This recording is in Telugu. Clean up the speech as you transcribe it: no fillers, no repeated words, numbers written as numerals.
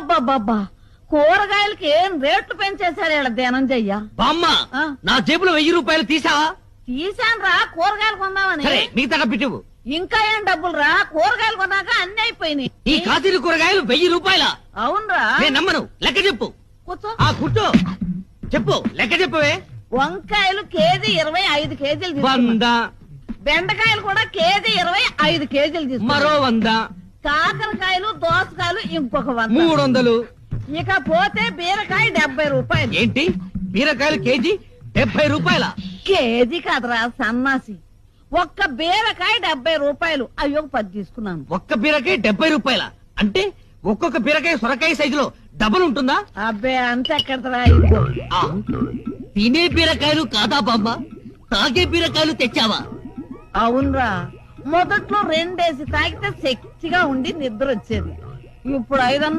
అబ్బబ్బబ్బబ్బా కూరగాయలకి ఏం రేట్లు పెంచేశారు ఇలా ధనంజయ్య. బామ్మ నా జేబులో 1000 రూపాయలు తీసావా? తీసాను రా, కూరగాయలు కొందామని. సరే మిగతా డబ్బిటివు. ఇంకా ఏం డబ్బులు రా, కూరగాయలు కొన్నాక అన్ని అయిపోయినాయి. ఈ కాతీలు కూరగాయలు 1000 రూపాయల? అవునరా. నేను నమ్మను, లెక్క చెప్పు. కూర్చో. కూర్చో, చెప్పు, లెక్క చెప్పువే. వంకాయలు కేజీ 25 కేజీలు తీసుకున్నా. 100. బెండకాయలు కూడా కేజీ 25 కేజీలు తీసుకున్నా. మరో 100. కాకరకాయలు దోసకాయలు ఇంకొక 100. 300. ఇక పోతే బీరకాయ 70 రూపాయలు. ఏంటి బీరకాయలు కేజీ 70 రూపాయల? కేజీ కాదురా సన్నాసి, ఒక్క బీరకాయ 70 రూపాయలు. అయ్యో 10 తీసుకున్నాను. ఒక్క బీరకాయ 70 రూపాయల అంటే ఒక్కొక్క బీరకాయ సొరకాయ సైజులో డబల్ ఉంటుందా? అబ్బే అంతే ఎక్కడరా. తినే బీరకాయలు కాదా బామ్మ, తాగే బీరకాయలు తెచ్చావా? అవునరా, మొదట్లో 2 తాగితే శక్తిగా ఉండి నిద్ర వచ్చేది. ఇప్పుడు 5